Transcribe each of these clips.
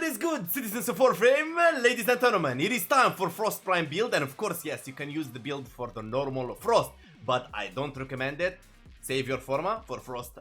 What is good, citizens of Warframe, ladies and gentlemen? It is time for Frost Prime build, and of course, yes, you can use the build for the normal Frost, but I don't recommend it. Save your forma for Frost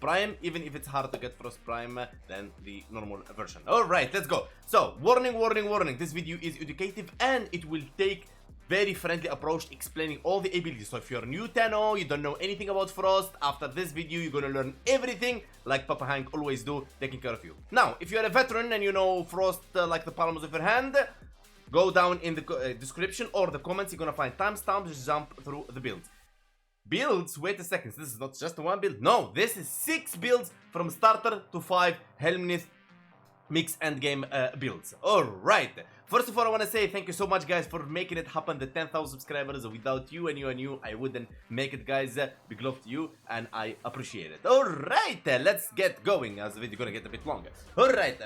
Prime, even if it's hard to get Frost Prime than the normal version. Alright, let's go. So, warning, warning, warning. This video is educative and it will take very friendly approach explaining all the abilities. So if you're new to you don't know anything about Frost, after this video you're gonna learn everything like Papa Hank always do, taking care of you. Now, if you're a veteran and you know Frost like the palms of your hand, go down in the description or the comments, you're gonna find timestamps, just jump through the builds. Builds, wait a second, this is not just one build, no, this is 6 builds from starter to 5 Helmnith mix endgame builds. Alright, first of all I want to say thank you so much guys for making it happen, the 10,000 subscribers. Without you and you I wouldn't make it guys. Big love to you and I appreciate it. Alright, let's get going as the video gonna get a bit longer. Alright,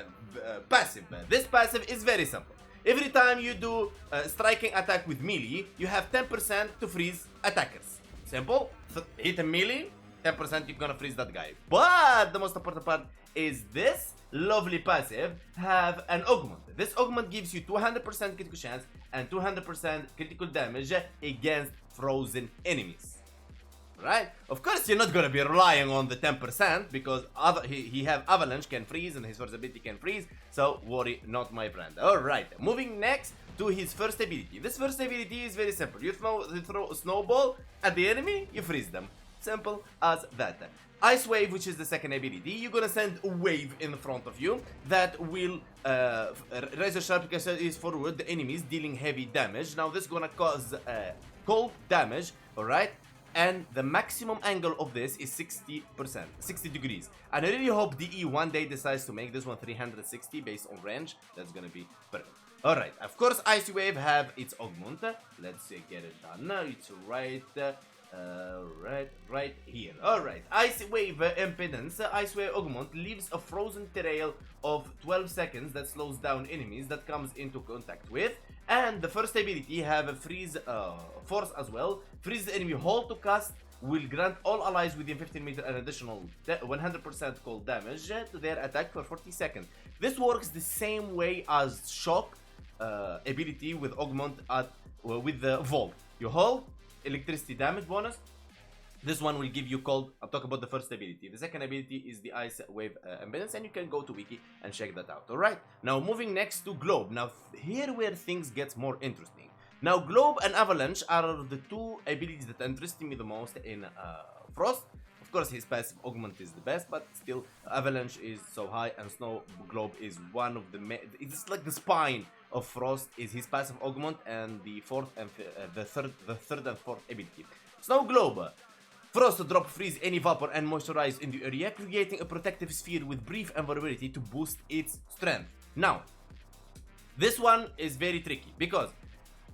passive. This passive is very simple. Every time you do striking attack with melee, you have 10% to freeze attackers. Simple, hit a melee, 10% you're gonna freeze that guy. But the most important part is this lovely passive have an augment. This augment gives you 200% critical chance and 200% critical damage against frozen enemies. Right? Of course you're not gonna be relying on the 10% because he have avalanche can freeze and his first ability can freeze, so worry not my friend. Alright, moving next to his first ability. This first ability is very simple. You throw a snowball at the enemy, you freeze them. Simple as that. Ice Wave, which is the second ability, you're gonna send a wave in front of you that will raise a sharp because it is forward the enemies dealing heavy damage. Now this is gonna cause cold damage, alright? And the maximum angle of this is 60%, 60 degrees. And I really hope DE one day decides to make this one 360 based on range. That's gonna be perfect. Alright, of course Icy Wave have its augment. Let's get it done. It's right here. Alright, Ice Wave impedance. Ice Wave augment leaves a frozen trail of 12 seconds that slows down enemies that comes into contact with. And the first ability have a freeze force as well. Freeze the enemy hold to cast will grant all allies within 15 meters an additional 100% cold damage to their attack for 40 seconds. This works the same way as shock ability with augment with the Volt. You hold electricity damage bonus. This one will give you cold. I'll talk about the first ability. The second ability is the Ice Wave impedance, and you can go to wiki and check that out. Alright, now moving next to Globe. Now here where things get more interesting. Now Globe and Avalanche are the two abilities that interest me the most in Frost. Of course his passive augment is the best, but still Avalanche is so high, and Snow Globe is one of the it's like the spine of Frost is his passive augment, and the fourth and the third and fourth ability. Snow Globe. Frost drop freeze any vapor and moisturize in the area, creating a protective sphere with brief invulnerability to boost its strength. Now, this one is very tricky because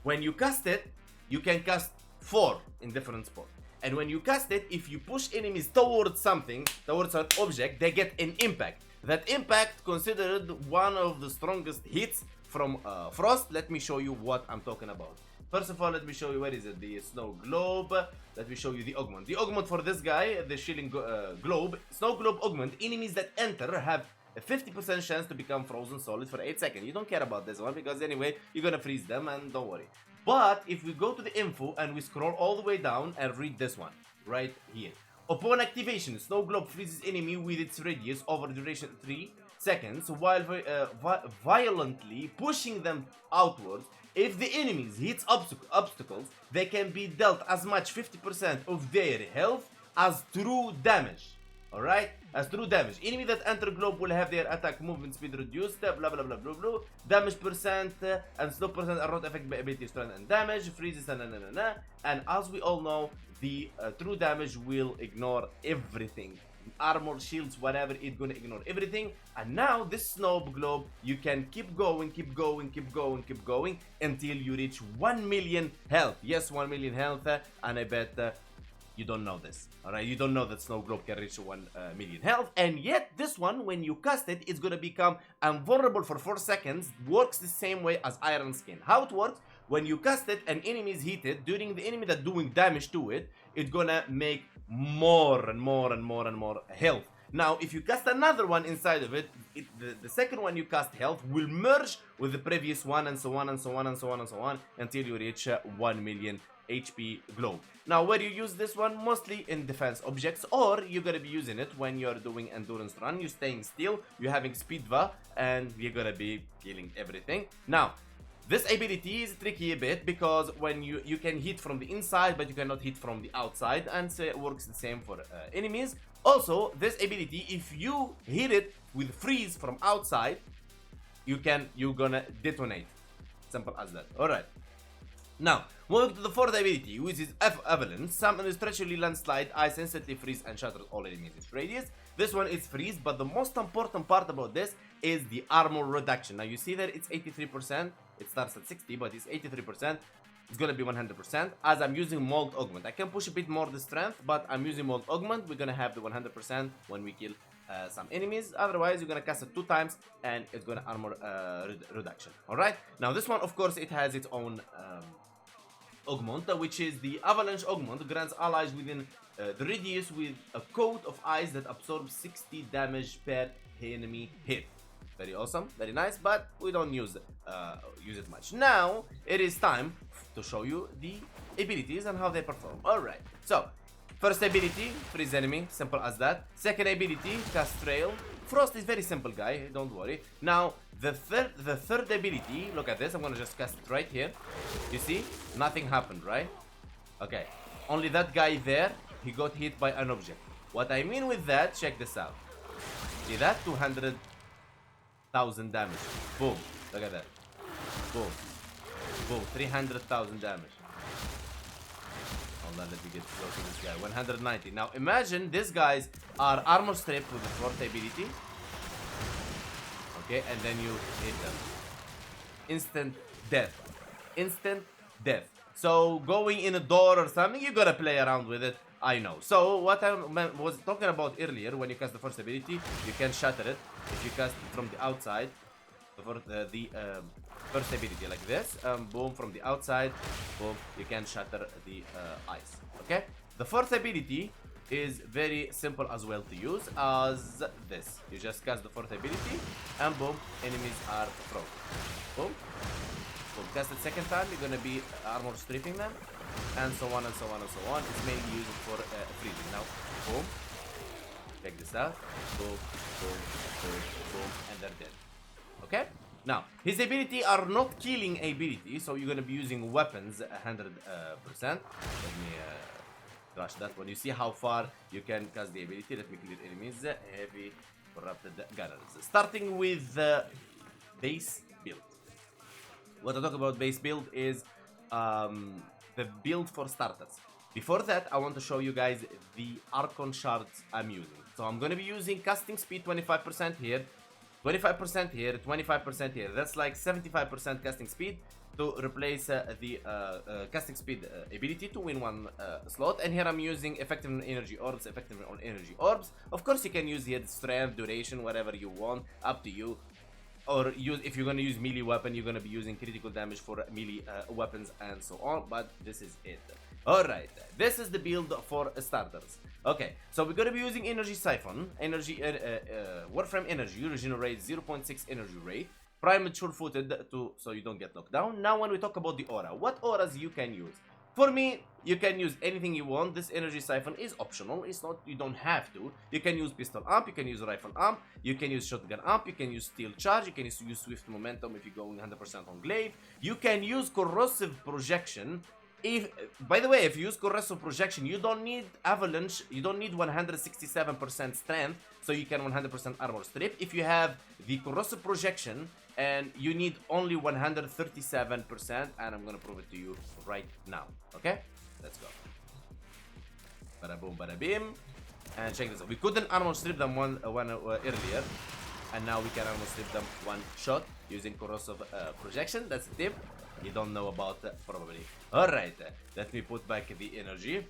when you cast it, you can cast 4 in different spots. And when you cast it, if you push enemies towards something, towards an object, they get an impact. That impact considered one of the strongest hits from Frost. Let me show you what I'm talking about. First of all, let me show you, where is it? The Snow Globe. Let me show you the augment. The augment for this guy, the Shilling Globe, Snow Globe augment, enemies that enter have a 50% chance to become frozen solid for 8 seconds. You don't care about this one because anyway, you're gonna freeze them and don't worry. But if we go to the info and we scroll all the way down and read this one, right here. Upon activation, Snow Globe freezes enemy with its radius over duration 3 seconds while violently pushing them outwards. If the enemies hit obstacles, they can be dealt as much 50% of their health as true damage. Alright? As true damage. Enemy that enter globe will have their attack movement speed reduced, blah blah blah blah blah blah. Damage percent and slow percent are not affected by ability strength and damage, freezes and And as we all know, the true damage will ignore everything. Armor, shields, whatever, it's gonna ignore everything. And now this Snow Globe, you can keep going until you reach 1 million health. Yes, 1 million health, and I bet you don't know this. Alright, you don't know that Snow Globe can reach 1 million health, and yet this one, when you cast it, it's gonna become invulnerable for 4 seconds. Works the same way as Iron Skin. How it works? When you cast it and enemies hit it, during the enemy that doing damage to it, it's gonna make more and more health. Now, if you cast another one inside of it, the second one you cast health will merge with the previous one, and so on and so on and so on and so on until you reach 1 million HP globe. Now, where you use this one, mostly in defense objects, or you're gonna be using it when you're doing endurance run. You're staying still, you're having speed va, and you're gonna be killing everything. Now, this ability is tricky a bit because when you can hit from the inside, but you cannot hit from the outside, and so it works the same for enemies. Also, this ability, if you hit it with freeze from outside, you're gonna detonate. Simple as that. All right. Now, moving to the fourth ability, which is Avalanche. Summon a stretchily landslide, ice instantly freeze and shatters all enemies in its radius. This one is freeze, but the most important part about this is the armor reduction. Now, you see that it's 83%. It starts at 60, but it's 83%. It's gonna be 100%, as I'm using Mold Augment. I can push a bit more the strength, but I'm using Mold Augment. We're gonna have the 100% when we kill some enemies. Otherwise, you're gonna cast it 2 times, and it's gonna armor reduction. Alright? Now, this one, of course, it has its own augment, which is the Avalanche Augment. Grants allies within the radius with a coat of ice that absorbs 60 damage per enemy hit. Very awesome, very nice, but we don't use it much. Now, it is time to show you the abilities and how they perform. Alright, so, first ability, freeze enemy, simple as that. Second ability, cast trail. Frost is very simple, guy, don't worry. Now, the third ability, look at this, I'm gonna just cast it right here. You see, nothing happened, right? Okay, only that guy there, he got hit by an object. What I mean with that, check this out. See that? 200,000 damage. Boom. Look at that. Boom. Boom. 300,000 damage. Hold on, let me get close to this guy. 190. Now imagine these guys are armor stripped with the fourth ability. Okay, and then you hit them. Instant death. Instant death. So going in a door or something, you gotta play around with it. I know. So what I was talking about earlier, when you cast the first ability, you can shatter it. If you cast it from the outside, for the first ability like this, boom, from the outside, boom, you can shatter the ice. Okay. The fourth ability is very simple as well to use as this. You just cast the fourth ability, and boom, enemies are frozen. Boom. Boom. Cast it second time, you're gonna be armor stripping them, and so on and so on and so on. It's mainly used for freezing. Now, boom. Check this out. Boom, boom, boom, boom, and they're dead. Okay? Now, his ability are not killing ability, so you're gonna be using weapons 100%. Let me crush that one. You see how far you can cast the ability. Let me clear enemies. Heavy corrupted gunners. Starting with the base build. What I talk about base build is the build for starters. Before that, I want to show you guys the Archon shards I'm using. So I'm going to be using casting speed 25% here, 25% here, 25% here. That's like 75% casting speed to replace the casting speed ability to win one slot. And here I'm using effective on energy orbs, effective on energy orbs. Of course, you can use here strength, duration, whatever you want, up to you. Or use, if you're gonna use melee weapon, you're gonna be using critical damage for melee weapons and so on. But this is it. Alright, this is the build for starters. Okay, so we're gonna be using energy siphon, energy Warframe energy, regenerate 0.6 energy rate, prime sure-footed so you don't get knocked down. Now when we talk about the aura, what auras you can use? For me, you can use anything you want. This energy siphon is optional. It's not, you don't have to. You can use pistol amp, you can use rifle amp, you can use shotgun amp, you can use steel charge, you can use swift momentum if you're going 100% on glaive. You can use corrosive projection. If, by the way, if you use corrosive projection, you don't need avalanche, you don't need 167% strength, so you can 100% armor strip. If you have the corrosive projection, and you need only 137%, and I'm gonna prove it to you right now. Okay, let's go. Bada boom, bada bim, and check this out. We couldn't armor strip them one earlier, and now we can armor strip them one shot using corrosive projection. That's a tip you don't know about probably. All right, let me put back the energy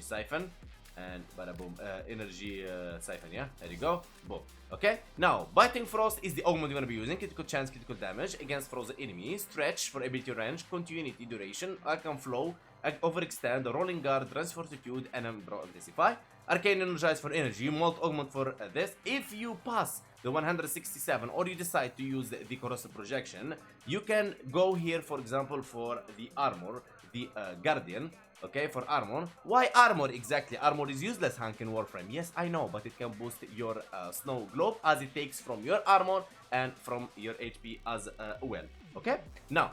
siphon. And bada boom, energy siphon, yeah, there you go, boom. Okay, now biting frost is the augment you're gonna be using. Critical chance, critical damage against frozen enemies, stretch for ability range, continuity duration, arcane flow, overextend, rolling guard, transfer fortitude, and intensify. Arcane energize for energy, molt augment for this. If you pass the 167 or you decide to use the corrosive projection, you can go here, for example, for the armor, the guardian. Okay, for armor. Why armor exactly? Armor is useless, Hunk, in Warframe. Yes, I know, but it can boost your snow globe as it takes from your armor and from your HP as well. Okay, now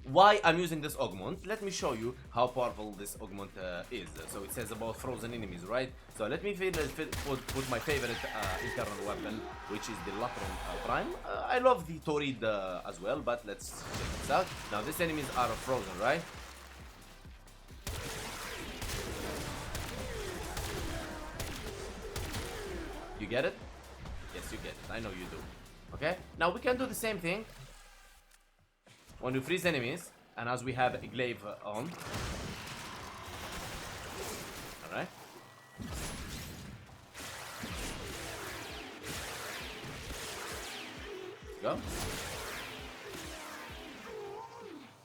why I'm using this augment, let me show you how powerful this augment is. So it says about frozen enemies, right? So let me put my favorite internal weapon, which is the Latron Prime. I love the Torrid as well, but let's check this out. Now these enemies are frozen, right? You get it? Yes, you get it. I know you do. Okay? Now we can do the same thing when we freeze enemies, and as we have a glaive on. Alright. Go.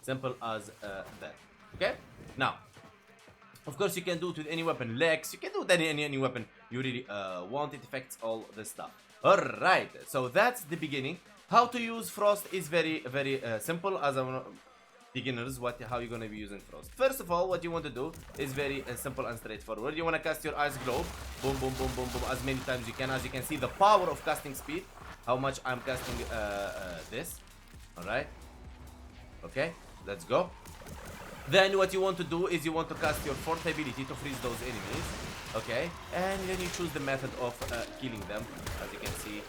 Simple as that. Okay? Now, of course, you can do it with any weapon. Legs, you can do it with any weapon you really want. It affects all this stuff. Alright, so that's the beginning. How to use Frost is very simple. As beginners, how you're gonna be using Frost. First of all, what you want to do is very simple and straightforward. You want to cast your Ice Globe, boom, boom, boom, boom, boom, as many times you can. As you can see, the power of casting speed, how much I'm casting this. Alright, okay, let's go. Then what you want to do is you want to cast your fourth ability to freeze those enemies. Okay, and then you choose the method of killing them. As you can see,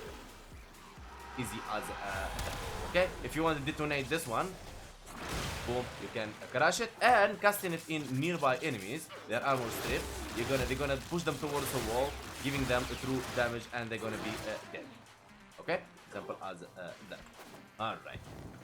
easy as that. Okay, if you want to detonate this one, boom, you can crash it, and casting it in nearby enemies, their armor strip, they're gonna push them towards the wall, giving them true damage, and they're gonna be dead. Okay, simple as that. Alright,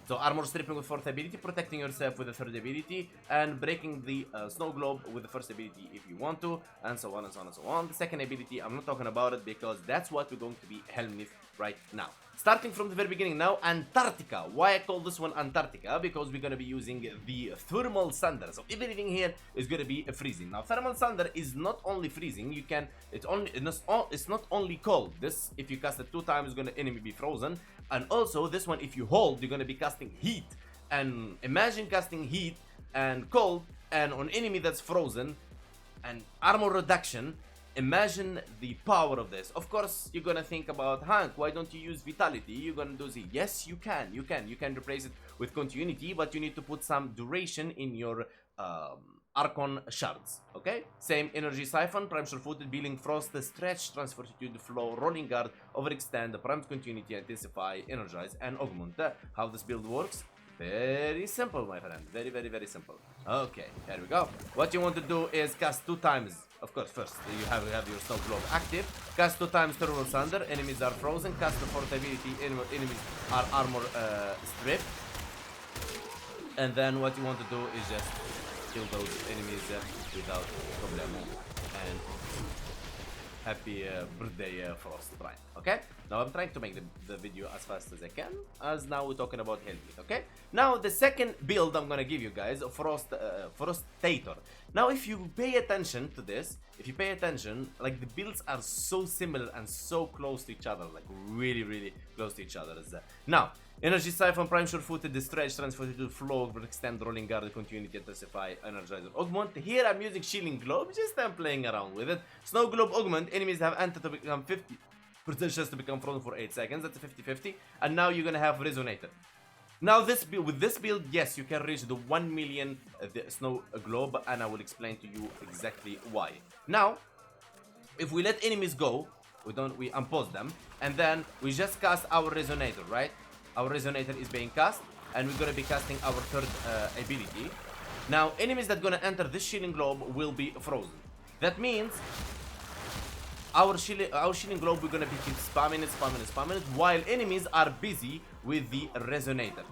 so armor stripping with fourth ability, protecting yourself with the third ability, and breaking the snow globe with the first ability if you want to, and so on and so on and so on. The second ability, I'm not talking about it because that's what we're going to be helming with right now. Starting from the very beginning now, Antarctica. Why I call this one Antarctica? Because we're going to be using the thermal thunder. So everything here is going to be freezing. Now thermal thunder is not only freezing, it's not only cold. This, if you cast it 2 times, is going to enemy be frozen. And also this one, if you hold, you're going to be casting heat. And imagine casting heat and cold and on enemy that's frozen and armor reduction. Imagine the power of this. Of course, you're gonna think about, Hank, why don't you use Vitality? You're gonna do Z. Yes, you can. You can replace it with Continuity, but you need to put some duration in your Archon Shards. Okay? Same Energy Siphon, Prime Sure-Footed, Bealing Frost, Stretch, Transfer Fortitude, Flow, Rolling Guard, Overextend, Prime Continuity, Intensify, Energize, and Augment. How this build works? Very simple, my friend. Very simple. Okay, here we go. What you want to do is cast 2 times. Of course, first you have your snow globe active. Cast 2 times Thermal Thunder. Enemies are frozen. Cast the fourth ability. Enemies are armor stripped. And then what you want to do is just kill those enemies without problem. And happy birthday, Frost Prime. Okay? Now I'm trying to make the video as fast as I can, as now we're talking about helmet. Okay? Now the second build I'm gonna give you guys, Frostator. Now if you pay attention to this, like the builds are so similar and so close to each other, like really close to each other. Now, Energy Siphon, Prime Sure-Footed, Stretch, Transfer to Flow, Extend, Rolling Guard, Continuity, Intensify, Energizer, Augment. Here I'm using Shielding Globe, just I'm playing around with it. Snow Globe Augment, enemies have entered to become 50% chance to become frozen for 8 seconds, that's a 50-50. And now you're gonna have Resonator. Now with this build, yes, you can reach the 1 million Snow Globe, and I will explain to you exactly why. Now, if we let enemies go, we unpause them, and then we just cast our Resonator, right? Our Resonator is being cast, and we're gonna be casting our third ability. Now, enemies that gonna enter this Shielding Globe will be frozen. That means our Shielding Globe, we're gonna be spamming it, while enemies are busy with the Resonator.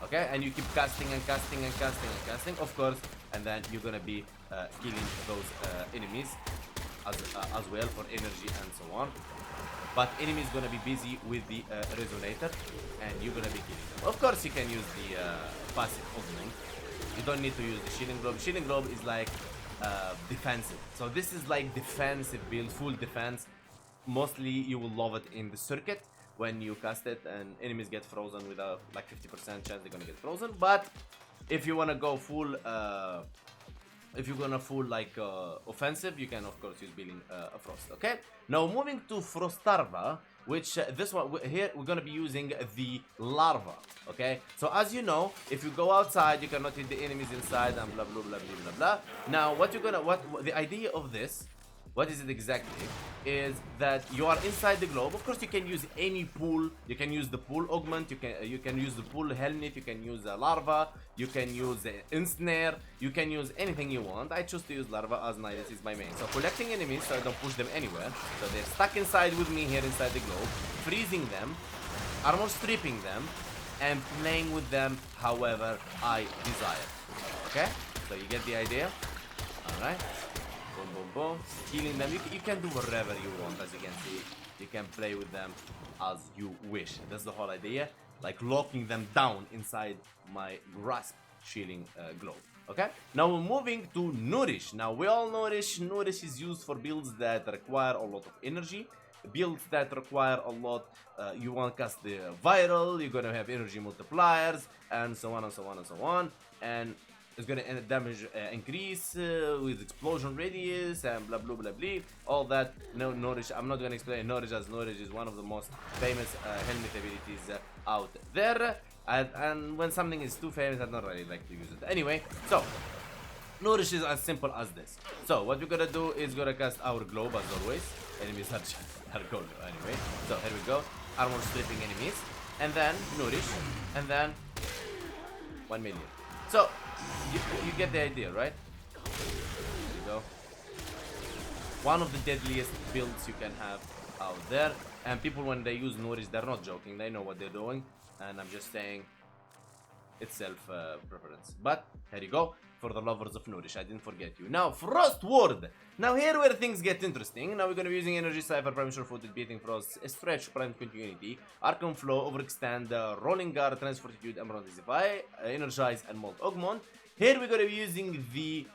Okay, and you keep casting and casting, of course, and then you're gonna be killing those enemies as well for energy and so on. But enemy is gonna be busy with the Resonator, and you're gonna be killing them. Of course, you can use the passive augment You don't need to use the shielding globe. Shielding globe is like defensive. So this is like defensive build, full defense. Mostly you will love it in the circuit when you cast it and enemies get frozen with a like 50% chance they're gonna get frozen. But if you wanna go full if you're gonna full like offensive, you can of course use building a frost. Okay, now moving to Frostarva, which this one here we're gonna be using the larva. Okay, so as you know, if you go outside you cannot hit the enemies inside and blah blah blah blah blah blah. Now what the idea of this, what is it exactly, is that you are inside the globe. Of course you can use any pool. You can use the pool augment, you can use the pool helmet, you can use a larva, you can use ensnare, you can use anything you want. I choose to use larva as Nidus is my main. So collecting enemies so I don't push them anywhere. So they're stuck inside with me here inside the globe, freezing them, armor stripping them, and playing with them however I desire. Okay, so you get the idea. Alright, boom boom boom, healing them. You can do whatever you want. As you can see, you can play with them as you wish. That's the whole idea, like locking them down inside my grasp shielding globe. Okay, now we're moving to Nourish. Now we all know Nourish is used for builds that require a lot of energy, builds that require a lot. You want to cast the viral, you're gonna have energy multipliers, and so on and so on and so on, and it's gonna end damage increase with explosion radius and blah blah blah blah. All that. No, Nourish. I'm not gonna explain Nourish, as Nourish is one of the most famous helmet abilities out there. And when something is too famous, I don't really like to use it. Anyway, so Nourish is as simple as this. So what we're gonna do is gonna cast our globe as always. Enemies are going anyway. So here we go. Armor stripping enemies, and then Nourish, and then 1 million. So you get the idea, right? There you go. One of the deadliest builds you can have out there. And people, when they use Nourish, they're not joking. They know what they're doing. And I'm just saying it's self-preference. But here you go. For the lovers of Nourish, I didn't forget you. Now, Frost Ward. Now here where things get interesting. Now we're gonna be using Energy Cipher, Prime Sure-Footed, Beating Frost, Stretch, Prime Continuity, Archon Flow, Overextend, Rolling Guard, Transfortitude, Emerald Disify, Energize, and Molt Augment. Here we're gonna be using the,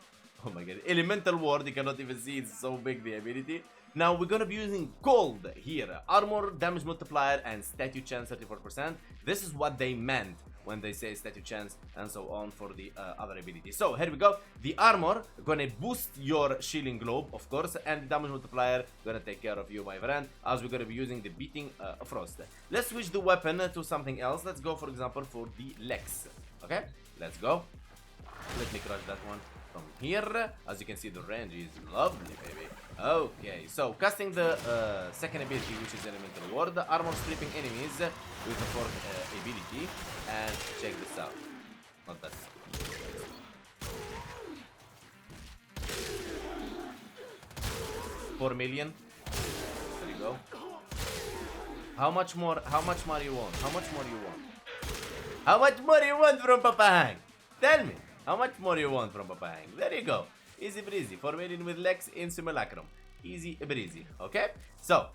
oh my god, Elemental Ward. You cannot even see, it's so big, the ability. Now we're gonna be using Cold here. Armor, Damage Multiplier, and Statue Chance 34%. This is what they meant when they say statue chance and so on for the other abilities. So here we go. The armor gonna boost your shielding globe, of course, and damage multiplier gonna take care of you, my friend, as we're gonna be using the beating frost. Let's switch the weapon to something else. Let's go, for example, for the Lex. Okay, let's go. Let me crush that one from here. As you can see, the range is lovely, baby. Okay, so casting the second ability, which is Elemental Ward, armor stripping enemies with the fourth ability, and check this out. Not that. 4 million. There you go. How much more you want? How much more you want? How much more you want from Papa Hank? Tell me. How much more you want from Papa Hank? There you go. Easy breezy. 4 million with Lex in Simulacrum. Easy breezy. Okay? So,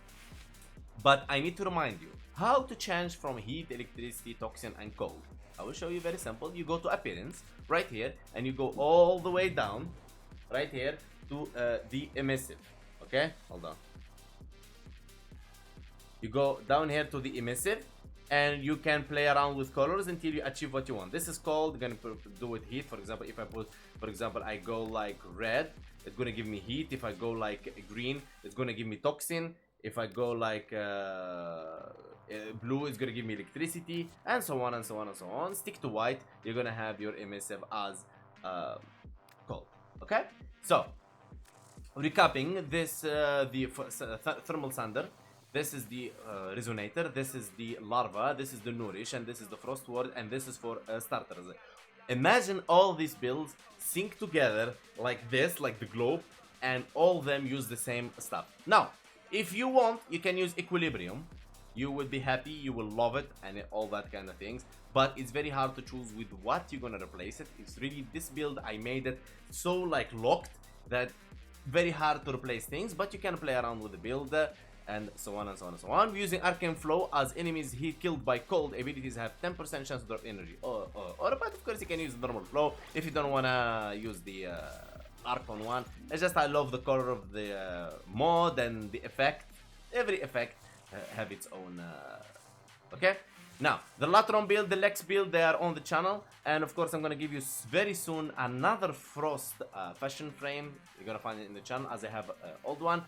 but I need to remind you how to change from heat, electricity, toxin, and cold. I will show you very simple. You go to appearance right here, and you go all the way down right here to the emissive. Okay? Hold on. You go down here to the emissive, and you can play around with colors until you achieve what you want. This is called, gonna do with heat. For example, if I put, for example, I go like red, it's gonna give me heat. If I go like green, it's gonna give me toxin. If I go like blue, it's gonna give me electricity, and so on and so on and so on. Stick to white, you're gonna have your emissive as cold. Okay, so recapping this, the thermal sander. This is the resonator, this is the larva, this is the nourish, and this is the frost ward, and this is for starters. Imagine all these builds sync together like this, like the globe, and all of them use the same stuff. Now, if you want, you can use equilibrium. You will be happy, you will love it, and all that kind of things. But it's very hard to choose with what you're gonna replace it. It's really, this build, I made it so like locked that very hard to replace things, but you can play around with the build. and so on and so on and so on. We're using Arcane Flow as enemies heat killed by cold abilities have 10% chance to drop energy. But of course you can use normal flow if you don't wanna use the Archon one. It's just I love the color of the mod and the effect. Every effect have its own. Okay. Now the Latron build, the Lex build, they are on the channel, and of course I'm gonna give you very soon another Frost fashion frame. You're gonna find it in the channel as I have an old one.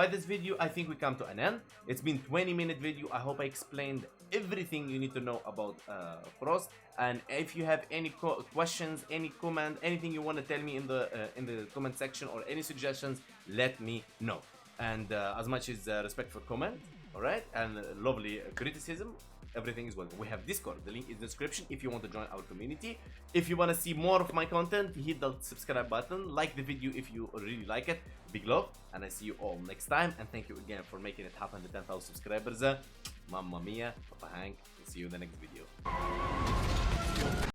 By this video, I think we come to an end. It's been 20-minute video. I hope I explained everything you need to know about Frost. And if you have any questions, any comment, anything you want to tell me in the comment section or any suggestions, let me know. And as much as respect for comment, all right, and lovely criticism, everything is welcome. We have Discord, the link is in the description if you want to join our community. If you want to see more of my content, hit the subscribe button, like the video if you really like it. Big love, and I see you all next time, and thank you again for making it happen to 10,000 subscribers. Mamma mia, Papa Hank, and see you in the next video.